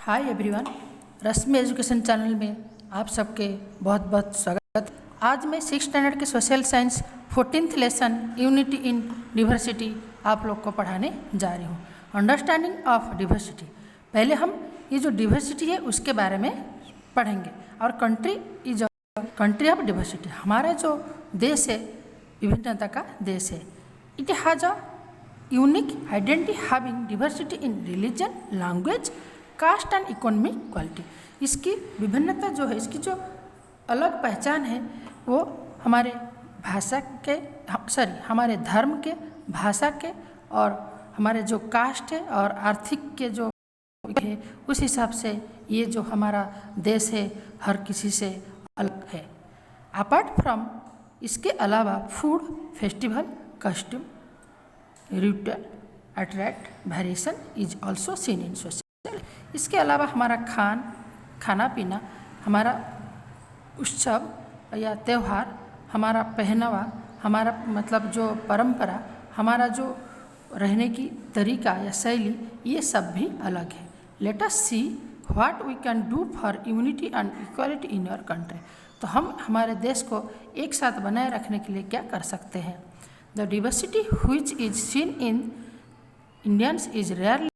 Hi everyone, रश्मि education channel में आप सबके बहुत बहुत स्वागत। आज मैं 6th स्टैंडर्ड के social science 14th lesson unity in diversity आप लोग को पढ़ाने जा रही हूँ। Understanding of diversity. पहले हम ये जो डिवर्सिटी है उसके बारे में पढ़ेंगे। और country is country of diversity, हमारा जो देश है विभिन्नता का देश है। It has a unique identity having diversity in religion, language, caste and economic quality. इसकी विभिन्नता जो है, इसकी जो अलग पहचान है वो हमारे भाषा के हमारे धर्म के, भाषा के और हमारे जो कास्ट है और आर्थिक के जो है उस हिसाब से ये जो हमारा देश है हर किसी से अलग है। अपार्ट फ्रॉम इसके अलावा food, festival, custom, retail, attract variation is also seen in society. इसके अलावा हमारा खाना पीना, हमारा उत्सव या त्यौहार, हमारा पहनावा, हमारा मतलब जो परंपरा, हमारा जो रहने की तरीका या शैली, ये सब भी अलग है। Let us see what we can do for unity and equality in your country. तो हम हमारे देश को एक साथ बनाए रखने के लिए क्या कर सकते हैं। The diversity which is seen in Indians is rarely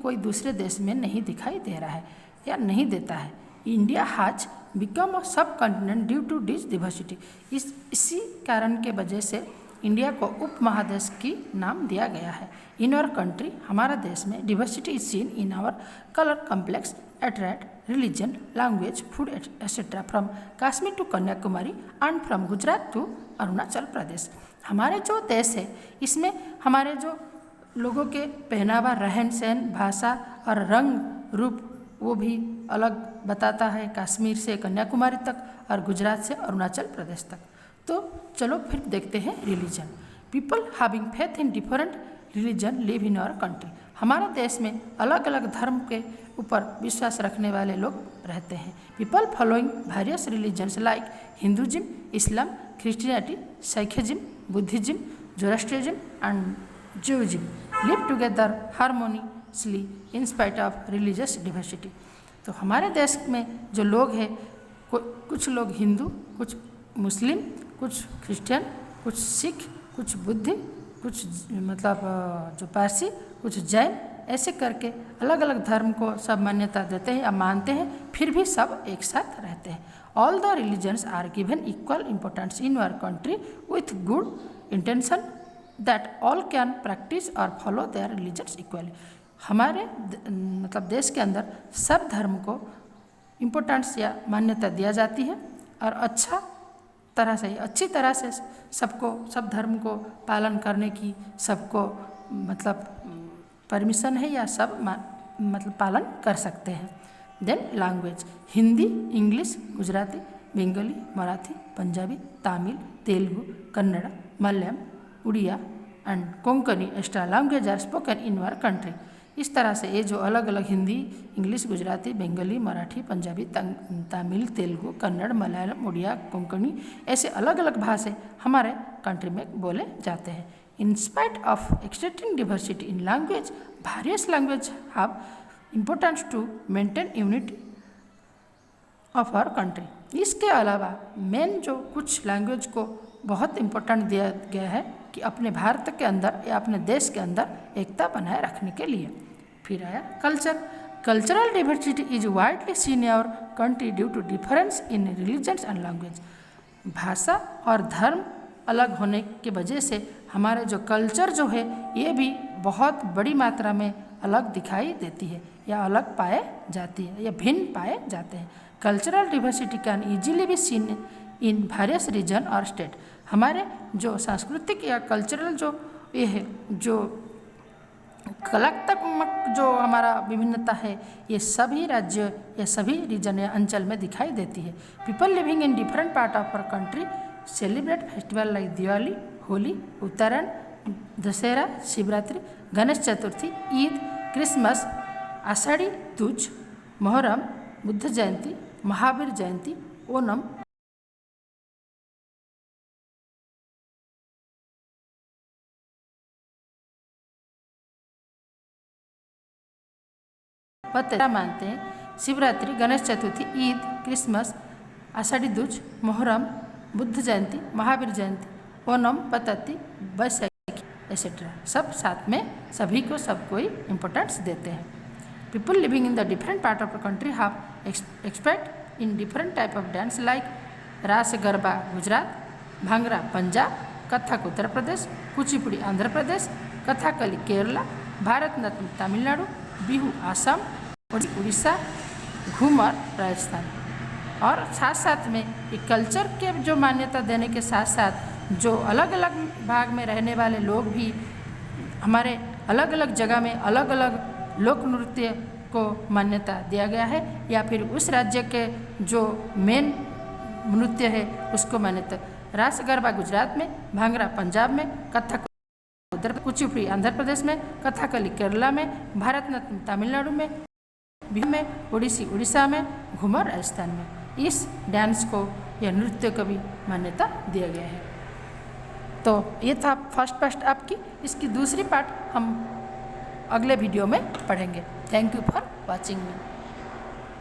कोई दूसरे देश में नहीं दिखाई दे रहा है या नहीं देता है। India has become a subcontinent due to this diversity. इसी कारण के वजह से इंडिया को उप महादेश की नाम दिया गया है। इन आवर कंट्री, हमारा देश में diversity is seen in our colour complex, attract, religion, language, food etcetera from Kashmir to Kanyakumari and from Gujarat to Arunachal Pradesh. हमारे जो देश है इसमें हमारे जो लोगों के पहनावा, रहन सहन, भाषा और रंग रूप वो भी अलग बताता है, कश्मीर से कन्याकुमारी तक और गुजरात से अरुणाचल प्रदेश तक। तो चलो फिर देखते हैं religion. People having faith in different religion live in our country. हमारे देश में अलग अलग धर्म के ऊपर विश्वास रखने वाले लोग रहते हैं। People following various religions like Hinduism, Islam, Christianity, Sikhism, Buddhism, Zoroastrianism and Judaism live together harmoniously in spite of religious diversity। तो हमारे देश में जो लोग हैं, कुछ लोग हिंदू, कुछ मुस्लिम, कुछ क्रिश्चियन, कुछ सिख, कुछ बुद्ध, कुछ मतलब जो पारसी, कुछ जैन, ऐसे करके अलग अलग धर्म को सब मान्यता देते हैं या मानते हैं, फिर भी सब एक साथ रहते हैं। All the religions are given equal importance in our country with good intention that all can practice और फॉलो देयर रिलीजन्स इक्वली। हमारे मतलब देश के अंदर सब धर्म को इम्पोर्टेंस या मान्यता दिया जाती है और अच्छी तरह से सबको, सब धर्म को पालन करने की सबको मतलब परमिशन है या सब मतलब पालन कर सकते हैं। Then language, Hindi, English, Gujarati, Bengali, Marathi, Punjabi, Tamil, Telugu, Kannada, Malayalam, Oriya and Konkani extra language are spoken in our country. इस तरह से ये जो अलग अलग हिंदी, इंग्लिश, गुजराती, बंगाली, मराठी, पंजाबी, तमिल, तेलुगु, कन्नड़, मलयालम, उड़िया, कोंकणी, ऐसे अलग अलग भाषा हमारे कंट्री में बोले जाते हैं। In spite of extending diversity in language, various language have importance to maintain unity of our country. इसके अलावा मेन जो कुछ लैंग्वेज को बहुत इम्पोर्टेंट दिया गया है कि अपने भारत के अंदर या अपने देश के अंदर एकता बनाए रखने के लिए। फिर आया culture. Cultural diversity is widely seen in our country due to difference in religions and language. भाषा और धर्म अलग होने की वजह से हमारे जो कल्चर जो है ये भी बहुत बड़ी मात्रा में अलग दिखाई देती है या अलग पाए जाती है या भिन्न पाए जाते हैं। Cultural diversity can easily be seen in various region और स्टेट। हमारे जो सांस्कृतिक या कल्चरल जो ये है, जो कलात्मक जो हमारा विभिन्नता है, ये सभी राज्य या सभी रीजन या अंचल में दिखाई देती है। People living in different part of our country celebrate festival like Diwali, Holi, Uttarayan, Dussehra, Shivratri, Ganesh Chaturthi, Eid, Christmas, Ashadhi Dooj, Muharram, Buddha Jayanti, Mahavir Jayanti, Onam, पते मानते हैं। शिवरात्रि, गणेश चतुर्थी, ईद, क्रिसमस, आषाढ़ी दूज, मुहर्रम, बुद्ध जयंती, महावीर जयंती, ओणम, पतती, बैसाखी एक्सेट्रा सब साथ में सभी को सब कोई इम्पोर्टेंस देते हैं। People living in the different part of the country have expect in different type of dance like रास गरबा गुजरात, भांगड़ा पंजाब, कथक उत्तर प्रदेश, कुचिपुड़ी आंध्र प्रदेश, कथकली केरला, भारतनाट्यम तमिलनाडु, बिहू आसाम, उड़ीसा, घूमर राजस्थान। और साथ साथ में ये कल्चर के जो मान्यता देने के साथ साथ जो अलग अलग भाग में रहने वाले लोग भी हमारे अलग अलग जगह में अलग अलग लोक नृत्य को मान्यता दिया गया है, या फिर उस राज्य के जो मेन नृत्य है उसको मान्यता। रास गरबा गुजरात में, भांगड़ा पंजाब में, कथक उधर, कुचिपुड़ी आंध्र प्रदेश में, कथकली केरला में, भारतनाट्यम तमिलनाडु में, बिहू में, ओडिसी उड़ीसा में, घूमर राजस्थान में। इस डांस को या नृत्य को भी मान्यता दिया गया है। तो ये था फर्स्ट पार्ट आपकी। इसकी दूसरी पार्ट हम अगले वीडियो में पढ़ेंगे। Thank you for watching me.